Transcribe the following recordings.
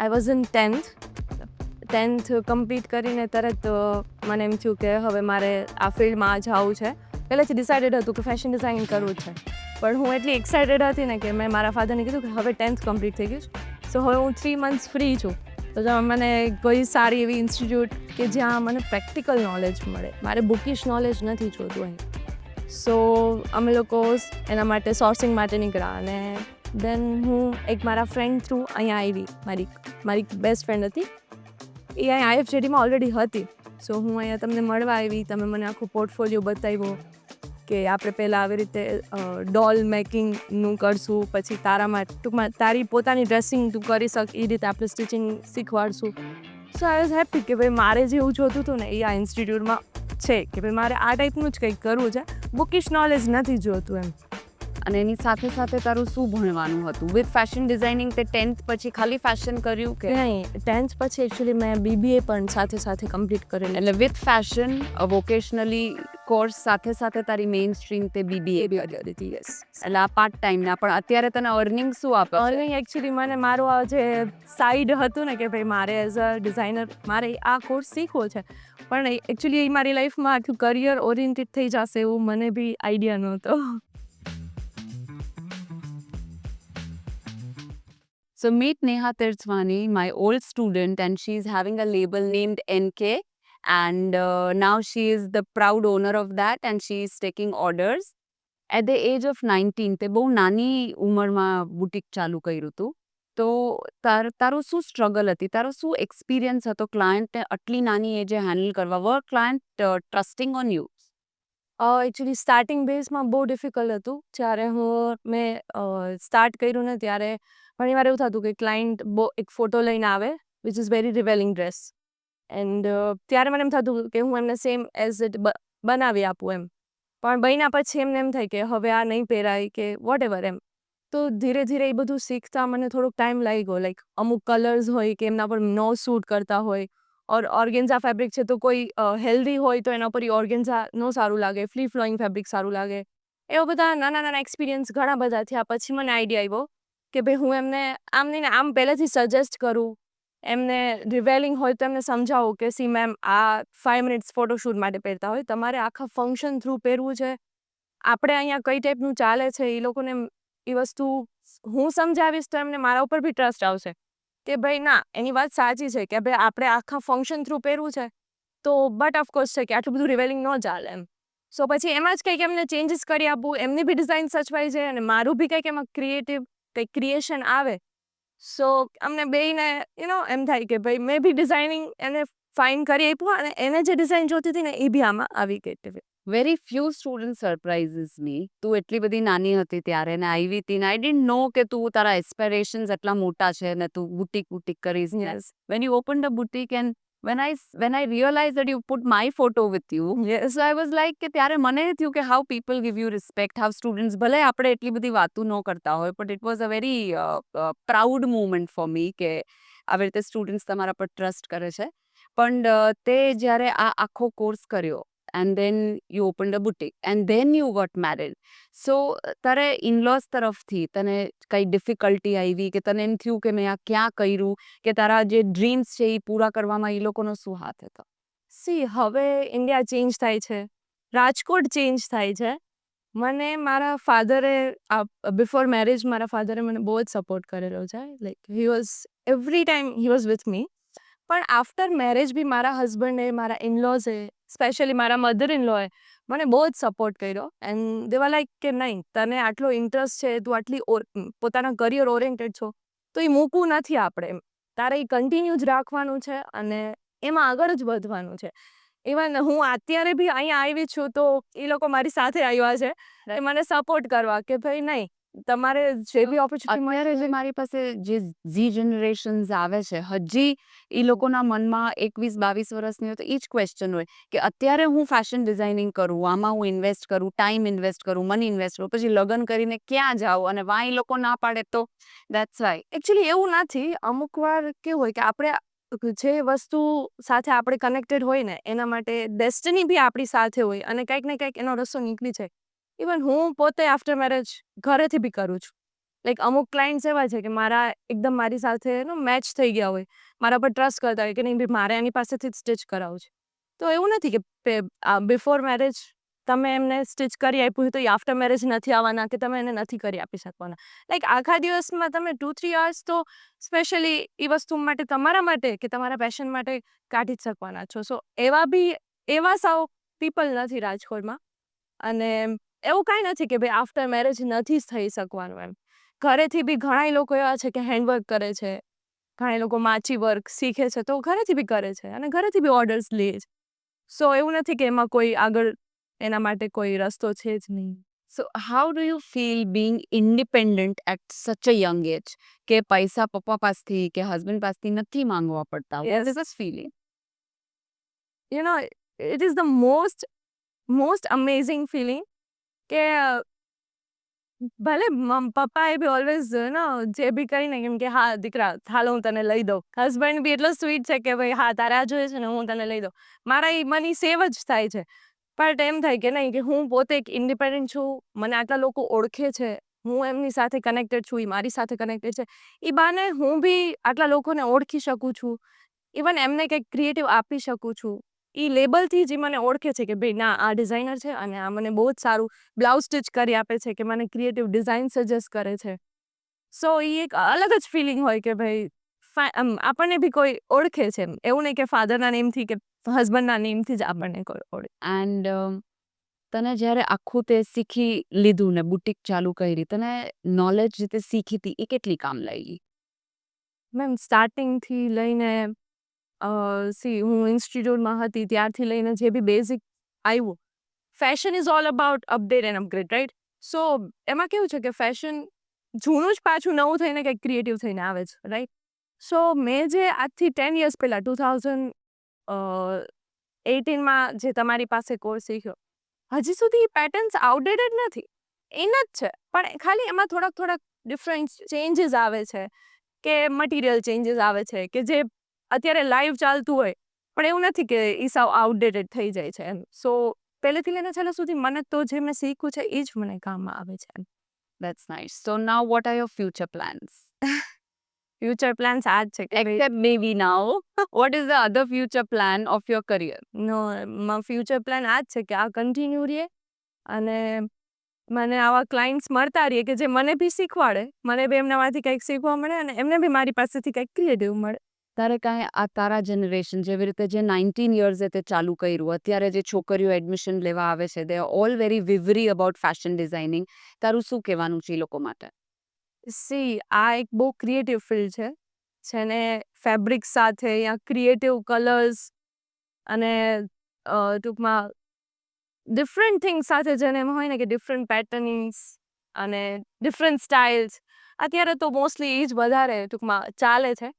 I was in 10th complete કરીને તરત મને એમ થયું કે હવે મારે આ ફિલ્ડમાં જવું છે. પહેલેથી ડિસાઇડેડ હતું કે ફેશન ડિઝાઇનિંગ કરવું છે, પણ હું એટલી એક્સાઇટેડ હતી ને કે મેં મારા ફાધરને કીધું કે હવે 10th કમ્પ્લીટ થઈ ગયું છે, સો હવે હું 3 months ફ્રી છું, તો તમે મને કોઈ સારી એવી ઇન્સ્ટિટ્યૂટ કે જ્યાં મને પ્રેક્ટિકલ નોલેજ મળે, મારે બુકિશ નોલેજ નથી જોતું અહીં. સો અમે લોકો એના માટે સોર્સિંગ માટે નીકળ્યા, અને દેન હું એક મારા ફ્રેન્ડ થ્રુ અહીંયા આવી. મારી બેસ્ટ ફ્રેન્ડ હતી, એ અહીંયા IFJDમાં ઓલરેડી હતી. સો હું અહીંયા તમને મળવા આવી, તમે મને આખું પોર્ટફોલિયો બતાવ્યો કે આપણે પહેલાં આવી રીતે ડોલ મેકિંગનું કરશું, પછી તારામાં ટૂંકમાં તારી પોતાની ડ્રેસિંગ તું કરી શક એ રીતે આપણે સ્ટિચિંગ શીખવાડશું. સો આઈ વોઝ હેપી કે ભાઈ મારે જેવું જોતું હતું ને એ આ ઇન્સ્ટિટ્યૂટમાં છે, કે ભાઈ મારે આ ટાઈપનું જ કંઈક કરવું છે, બુકિશ નોલેજ નથી જોતું એમ. અને એની સાથે સાથે તારું શું ભણવાનું હતું વિથ ફેશન ડિઝાઇનિંગ? તે 10th પછી ખાલી ફેશન કર્યું કે નહીં, 10th પછી એકચ્યુઅલી મેં BBA પણ સાથે સાથે કમ્પ્લીટ કરેલું. એટલે વિથ ફેશન વોકેશનલી કોર્સ સાથે સાથે તારી મેઇન સ્ટ્રીમ તે BBA હતી. યસ, એટલે આ પાર્ટ ટાઈમના. પણ અત્યારે તને અર્નિંગ શું આપે? અર્નિંગ એકચ્યુઅલી મને મારું આ જે સાઈડ હતું ને કે ભાઈ મારે એઝ અ ડિઝાઇનર મારે આ કોર્સ શીખવો છે, પણ એકચ્યુઅલી એ મારી લાઈફમાં આખું કરિયર ઓરિએન્ટેડ થઈ જશે એવું મને બી આઈડિયા નહોતો. So meet Neha Tirthwani, my old student, and she's having a label named NK, and now she is the proud owner of that, and she is taking orders. At the age of 19, તે બહુ નાની ઉંમરમાં boutique ચાલુ કર્યું હતું. તો તારું શું સ્ટ્રગલ હતી, તારો શું એક્સપિરિયન્સ હતો ક્લાયન્ટને આટલી નાની એજે હેન્ડલ કરવા? Were client trusting on you? Actually starting બેઝમાં બહુ ડિફિકલ્ટ હતું. જ્યારે મેં સ્ટાર્ટ કર્યું ને ત્યારે ઘણી વાર એવું થતું કે ક્લાયન્ટ એક ફોટો લઈને આવે which is very revealing dress, and ત્યારે મને એમ થતું કે હું એમને સેમ એઝ ઇટ બનાવી આપું એમ, પણ બન્યા પછી એમને એમ થાય કે હવે આ નહીં પહેરાય કે વોટ એવર એમ. તો ધીરે ધીરે એ બધું શીખતા મને થોડોક ટાઈમ લાગ્યો. લાઈક અમુક કલર્સ હોય કે એમના પર નો સૂટ કરતા હોય, ઓર ઓર્ગેન્ઝા ફેબ્રિક છે તો કોઈ હેલ્ધી હોય તો એના પર ઓર્ગેન્ઝા નો સારું લાગે, ફ્રી ફ્લોઈંગ ફેબ્રિક સારું લાગે. એવા બધા નાના નાના એક્સપિરિયન્સ ઘણા બધા થયા. પછી મને આઈડિયા આવ્યો કે ભાઈ હું એમને આમ નહીં ને આમ પહેલેથી સજેસ્ટ કરું, એમને રિવેલિંગ હોય તો એમને સમજાવું કે સી મેમ આ 5 મિનિટ્સ ફોટોશૂટ માટે પહેરતા હોય, તમારે આખા ફંક્શન થ્રુ પહેરવું છે, આપણે અહીંયા કઈ ટાઈપનું ચાલે છે એ લોકોને એ વસ્તુ હું સમજાવીશ તો એમને મારા ઉપર બી ટ્રસ્ટ આવશે કે ભાઈ ના એની વાત સાચી છે કે ભાઈ આપણે આખા ફંક્શન થ્રુ પહેરવું છે, તો બટ ઓફકોર્સ છે કે આટલું બધું રિવેલિંગ ન ચાલે એમ. સો પછી એમાં જ કંઈક એમને ચેન્જીસ કરી આપું, એમની બી ડિઝાઇન સચવાઈ જાય અને મારું બી કંઈક એમાં કંઈક ક્રિએશન આવે. સો અમને બેયને એમ થાય કે ભાઈ મેં બી ડિઝાઇનિંગ એને ફાઇન કરી આપ્યું અને એને જે ડિઝાઇન જોતી હતી ને એ બી આમાં આવી ગઈ. વેરી ફ્યુ સ્ટુડન્ટ સરપ્રાઇઝીસ મી. તું એટલી બધી નાની હતી ત્યારે ને આવી હતી ને આઈ ડિડન્ટ નો કે તું તારા એસ્પિરેશન્સ એટલા મોટા છે ને તું બુટીક કરીશ. Yes. When you opened a boutique and when I realized that you put my photo with you, Yes. so I was like કે ત્યારે મને એ થયું કે how people give you respect, how students, ભલે આપણે એટલી બધી વાતો ન કરતા હોય, but it was a very proud moment for me કે આવી રીતે સ્ટુડન્ટ્સ તમારા પર ટ્રસ્ટ કરે છે. પણ તે જ્યારે આ આખો કોર્સ કર્યો and then you opened a boutique and then you got married, so તારે ઇનલોઝ તરફથી તને કઈ ડિફિકલ્ટી આવી કે તને એમ થયું કે મેં આ ક્યાં કર્યું, કે તારા જે ડ્રીમ્સ છે એ પૂરા કરવામાં એ લોકોનો શું હાથ હતો? સી હવે ઇન્ડિયા ચેન્જ થાય છે, રાજકોટ ચેન્જ થાય છે. મને મારા ફાધરે બિફોર મેરેજ મારા ફાધરે મને બહુ જ સપોર્ટ કરેલો છે. Like he was every time he was with me. પણ આફ્ટર મેરેજ બી મારા હસબન્ડે, મારા ઇનલોઝે, સ્પેશિયલી મારા મધર ઇનલોએ મને બહુ જ સપોર્ટ કર્યો. એન્ડ દે વર લાઈક કે નહીં, તને આટલો ઇન્ટરેસ્ટ છે, તું આટલી પોતાના કરિયર ઓરિએન્ટેડ છો, તો એ મૂકવું નથી આપણે એમ, તારે એ કન્ટિન્યુ જ રાખવાનું છે અને એમાં આગળ જ વધવાનું છે. ઇવન હું અત્યારે બી અહીંયા આવી છું તો એ લોકો મારી સાથે આવ્યા છે મને સપોર્ટ કરવા કે ભાઈ નહીં, તમારે જે બી ઓપોર્ચ્યુનિટી અત્યારે જે મારી પાસે જે ઝી જનરેશન્સ આવે છે, હજી એ લોકોના મનમાં 21-22 વર્ષની હોય તો એ જ ક્વેશ્ચન હોય કે અત્યારે હું ફેશન ડિઝાઇનિંગ કરું, આમાં હું ઇન્વેસ્ટ કરું, ટાઈમ ઇન્વેસ્ટ કરું, મની ઇન્વેસ્ટ કરું, પછી લગ્ન કરીને ક્યાં જાઉં, અને વાં એ લોકો ના પાડે તો દેટ્સ વાય. એકચ્યુઅલી એવું નથી. અમુક વાર કેવું હોય કે આપણે જે વસ્તુ સાથે આપણે કનેક્ટેડ હોય ને એના માટે ડેસ્ટિની બી આપણી સાથે હોય અને કંઈક ને કંઈક એનો રસ્તો નીકળી જાય. ઇવન હું પોતે આફ્ટર મેરેજ ઘરેથી બી કરું છું, લાઈક અમુક ક્લાયન્ટ્સ એવા છે કે મારી સાથે મેચ થઈ ગયા હોય, મારા પર ટ્રસ્ટ કરતા હોય કે નહીં ભાઈ મારે એની પાસેથી જ સ્ટિચ કરાવવું છે. તો એવું નથી કે બિફોર મેરેજ તમે એમને સ્ટિચ કરી આપ્યું હોય તો એ આફ્ટર મેરેજ નથી આવવાના કે તમે એને નથી કરી આપી શકવાના. લાઈક આખા દિવસમાં તમે 2-3 અવર્સ તો સ્પેશિયલી એ વસ્તુ માટે તમારા માટે કે તમારા પેશન માટે કાઢી જ શકવાના છો. સો એવા સાવ પીપલ નથી રાજકોટમાં. અને એવું કાંઈ નથી કે ભાઈ આફ્ટર મેરેજ નથી જ થઈ શકવાનું એમ. ઘરેથી બી ઘણાય લોકો એવા છે કે હેન્ડવર્ક કરે છે, ઘણાય લોકો માચી વર્ક શીખે છે તો ઘરેથી બી કરે છે અને ઘરેથી બી ઓર્ડર્સ લે છે. સો એવું નથી કે એમાં કોઈ આગળ એના માટે કોઈ રસ્તો છે જ નહીં. So how do you feel being independent at such a young age? કે પૈસા પપ્પા પાસથી કે હસબન્ડ પાસથી નથી માંગવા પડતા. What is this feeling? You know it is the most amazing feeling કે ભલે પપ્પાએ બી ઓલવેઝ જે બી કરીને કેમ કે હા દીકરા હાલો હું તને લઈ દઉં. હસબન્ડ બી એટલો સ્વીટ છે કે ભાઈ હા તારે આ જોઈએ છે ને હું તને લઈ દઉં. મારા એ મની સેવ જ થાય છે. બટ એમ થાય કે નહીં કે હું પોતે એક ઇન્ડિપેન્ડન્ટ છું, મને આટલા લોકો ઓળખે છે, હું એમની સાથે કનેક્ટેડ છું, એ મારી સાથે કનેક્ટેડ છે. એ બાને હું બી આટલા લોકોને ઓળખી શકું છું. ઇવન એમને કંઈક ક્રિએટિવ આપી શકું છું. એ લેબલથી જ મને ઓળખે છે કે ભાઈ ના આ ડિઝાઇનર છે અને આ મને બહુ જ સારું બ્લાઉઝ સ્ટિચ કરી આપે છે કે મને ક્રિએટિવ ડિઝાઇન સજેસ્ટ કરે છે. સો એ એક અલગ જ ફિલિંગ હોય કે ભાઈ આપણને બી કોઈ ઓળખે છે એમ. એવું નહીં કે ફાધરના નેમથી કે હસબન્ડના નેમથી જ આપણને કોઈ ઓળખે. એન્ડ તને જ્યારે આખું તે શીખી લીધું ને બુટીક ચાલુ કરી, તને નોલેજ જે તે શીખી હતી એ કેટલી કામ લાગી? મેમ સ્ટાર્ટિંગથી લઈને હું ઇન્સ્ટિટ્યૂટમાં હતી ત્યારથી લઈને જે બી બેઝિક આવ્યું, fashion is all about update and upgrade right. So એમાં કેવું છે કે ફેશન જૂનું જ પાછું નવું થઈને કંઈક ક્રિએટિવ થઈને આવે છે રાઈટ. સો મેં જે આજથી 10 યર્સ પહેલાં 2018માં જે તમારી પાસે કોર્સ શીખ્યો, હજી સુધી પેટર્ન્સ આઉટડેટેડ નથી, એના જ છે. પણ ખાલી એમાં થોડાક ડિફરન્ટ ચેન્જીસ આવે છે કે મટીરિયલ ચેન્જીસ આવે છે કે જે અત્યારે લાઈવ ચાલતું હોય પણ એવું નથી કે એ સાવ આઉટડેટેડ થઈ જાય છે એમ. સો પહેલેથી લઈને છેલ્લે સુધી મને તો જે મેં શીખ્યું છે એ જ મને કામમાં આવે છે એમ. That's nice. So now what are your future plans? Future plans આ જ છે કે ભાઈ Except maybe now, what is the other future plan of your career? Future plan આ જ છે કે આ કન્ટિન્યુ રહે અને મને આવા ક્લાયન્ટ્સ મળતા રહીએ કે જે મને બી શીખવાડે, મને બી એમનામાંથી કંઈક શીખવા મળે અને એમને બી મારી પાસેથી કંઈક ક્રિએટિવ મળે. તારે કાંઈ આ તારા જનરેશન જેવી રીતે જે 19 યર્સે તે ચાલુ કર્યું, અત્યારે જે છોકરીઓ એડમિશન લેવા આવે છે, they are all very worry about fashion designing. તારું શું કહેવાનું છે એ લોકો માટે? આ એક બહુ ક્રિએટિવ ફિલ્ડ છે જેને ફેબ્રિક સાથે યા ક્રિએટિવ કલર્સ અને ટૂંકમાં ડિફરન્ટ થિંગ્સ સાથે જેને એમ હોય ને કે ડિફરન્ટ પેટર્નિંગ્સ અને ડિફરન્ટ સ્ટાઇલ્સ અત્યારે તો મોસ્ટલી એ જ વધારે ટૂંકમાં ચાલે છે.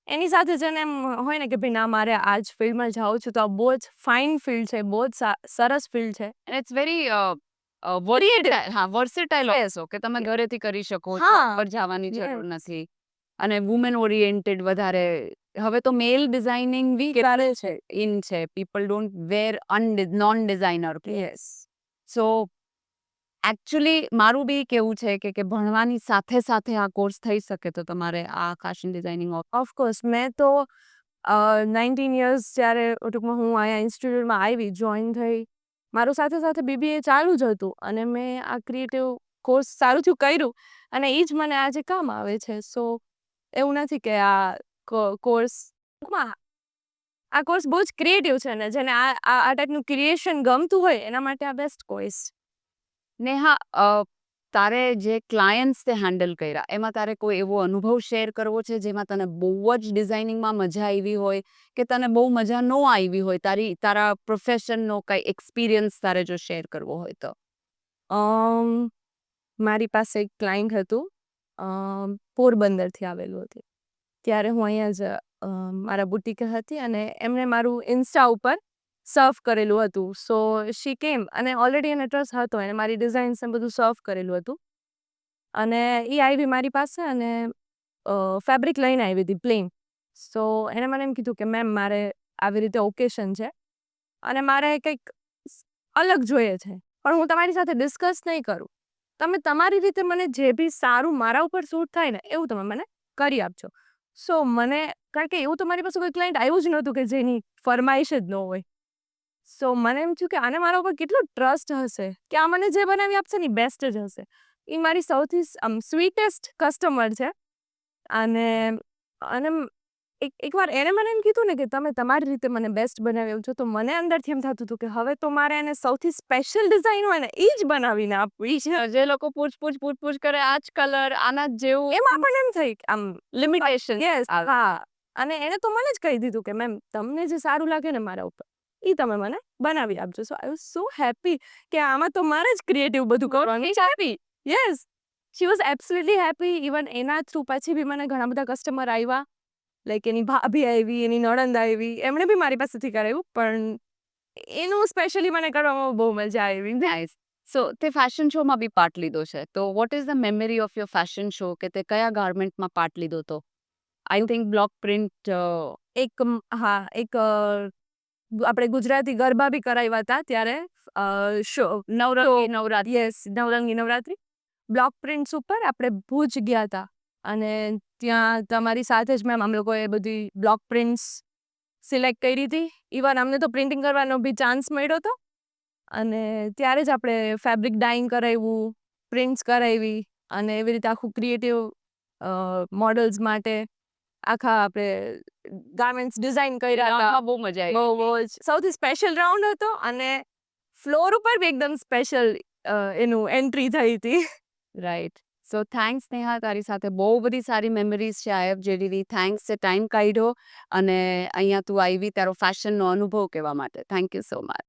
એની સાથે જેને એમ હોય ને કે ભાઈ ના મારે આ જ ફિલ્ડમાં જાઉં છું તો આ બહુ જ ફાઇન ફિલ્ડ છે, બહુ જ સરસ ફિલ્ડ છે. And it's very versatile. હા, versatile કહેશો કે તમે ઘરેથી કરી શકો છો, હા. બહાર જવાની જરૂર Yes. નથી. અને વુમેન ઓરિએન્ટેડ વધારે. હવે તો મેલ ડિઝાઇનિંગ બી ચાલે છે. ઇન છે. People don't wear non designer. Yes. So actually મારું બી કેવું છે કે ભણવાની સાથે સાથે આ કોર્સ થઈ શકે તો તમારે આ ફેશન ડિઝાઇનિંગ ઓફકોર્સ મેં તો 19 યર્સ જ્યારે ટૂંકમાં હું અહીંયા ઇન્સ્ટિટ્યૂટમાં આવી જોઈન થઈ, મારું સાથે સાથે બીબીએ ચાલુ જ હતું અને મેં આ ક્રિએટિવ કોર્સ સારું થયું કર્યું અને એ જ મને આજે કામ આવે છે. સો એવું નથી કે આ કોર્સ આ કોર્સ બહુ જ ક્રિએટિવ છે ને જેને આ ટાઈપનું ક્રિએશન ગમતું હોય એના માટે આ બેસ્ટ કોર્સ. ને હા, તારે જે ક્લાયન્ટ્સ તે હેન્ડલ કર્યા એમાં તારે કોઈ એવો અનુભવ શેર કરવો છે જેમાં તને બહુ જ ડિઝાઇનિંગમાં મજા આવી હોય કે તને બહુ મજા ન આવી હોય, તારા પ્રોફેશનનો કંઈ એક્સપિરિયન્સ તારે જો શેર કરવો હોય તો? મારી પાસે એક ક્લાયન્ટ હતું, પોરબંદરથી આવેલું હતું. ત્યારે હું અહીંયા જ મારા બુટીકે હતી અને એમણે મારું ઇન્સ્ટા ઉપર સર્વ કરેલું હતું. સો શી કેમ અને ઓલરેડી એને ટ્રસ્ટ હતો, એને મારી ડિઝાઇન્સ ને બધું સર્વ કરેલું હતું અને એ આવી મારી પાસે અને ફેબ્રિક લઈને આવી હતી પ્લેન. સો એણે મને એમ કીધું કે મેમ મારે આવી રીતે ઓકેશન છે અને મારે કંઈક અલગ જોઈએ છે પણ હું તમારી સાથે ડિસ્કસ નહીં કરું, તમે તમારી રીતે મને જે બી સારું મારા ઉપર સૂટ થાય ને એવું તમે મને કરી આપજો. સો મને કારણ કે એવું તો મારી પાસે કોઈ ક્લાયન્ટ આવ્યું જ નહોતું કે જેની ફરમાઈશ જ ન હોય. સો મને એમ થયું કે આને મારા ઉપર કેટલો ટ્રસ્ટ હશે કે આ મને જે બનાવી આપશે ને બેસ્ટ જ હશે. એ મારી સૌથી સ્વીટેસ્ટ કસ્ટમર છે. અને અને એકવાર એણે મને એમ કીધું ને કે તમે તમારી રીતે મને બેસ્ટ બનાવી આપજો, તો મને અંદરથી એમ થતું હતું કે હવે તો મારે એને સૌથી સ્પેશિયલ ડિઝાઇન હોય ને એ જ બનાવીને આપવી છે. જે લોકો પૂછ કરે આ જ કલર આના જ જેવું એમાં પણ એમ થઈ કે આમ લિમિટેશન યસ હા. અને એણે તો મને જ કહી દીધું કે મેમ તમને જે સારું લાગે ને મારા ઉપર એ તમે મને બનાવી આપજો. સો આઈ વોઝ સો હેપી કે આમાં તો મારે જ ક્રિએટિવ બધું કરવાનું છે. Happy. Yes she was absolutely happy. Even એના થ્રુ પછી બી મને ઘણા બધા કસ્ટમર આવ્યા, લાઈક એની ભાભી આવી, એની નણંદ આવી, એમણે બી મારી પાસેથી કરાવ્યું, પણ એનું સ્પેશિયલી મને કરવામાં બહુ મજા આવી. નાઇસ. સો તે ફેશન શોમાં બી પાર્ટ લીધો છે, તો what is the memory of your fashion show કે તે કયા ગાર્મેન્ટમાં પાર્ટ લીધો તો? I think block print. આપણે ગુજરાતી ગરબા બી કરાવ્યા હતા ત્યારે show Navratri. Yes Navrangi Navratri block prints ઉપર આપણે ભુજ ગયા હતા. અને ત્યાં તમારી સાથે જ મેમ અમે લોકોએ બધી બ્લોક પ્રિન્ટ્સ સિલેક્ટ કરી હતી. ઇવન અમને તો પ્રિન્ટિંગ કરવાનો બી ચાન્સ મળ્યો હતો. અને ત્યારે જ આપણે ફેબ્રિક ડાઇંગ કરાવ્યું, પ્રિન્ટ્સ કરાવી, અને એવી રીતે આખું ક્રિએટિવ મોડલ્સ માટે આખા આપણે ગાર્મેન્ટ્સ ડિઝાઇન કર્યા હતા. બહુ મજા આવી. બહુ જ સૌથી સ્પેશિયલ રાઉન્ડ હતો, અને ફ્લોર ઉપર બી એકદમ સ્પેશિયલ એનું એન્ટ્રી થઈ હતી. રાઈટ. સો થેન્ક્સ નેહા, તારી સાથે બહુ બધી સારી મેમરીઝ છે IFJDની. થેન્ક્સ છે ટાઈમ કાઢ્યો અને અહીંયા તું આવી તારો ફેશનનો અનુભવ કહેવા માટે. Thank you so much.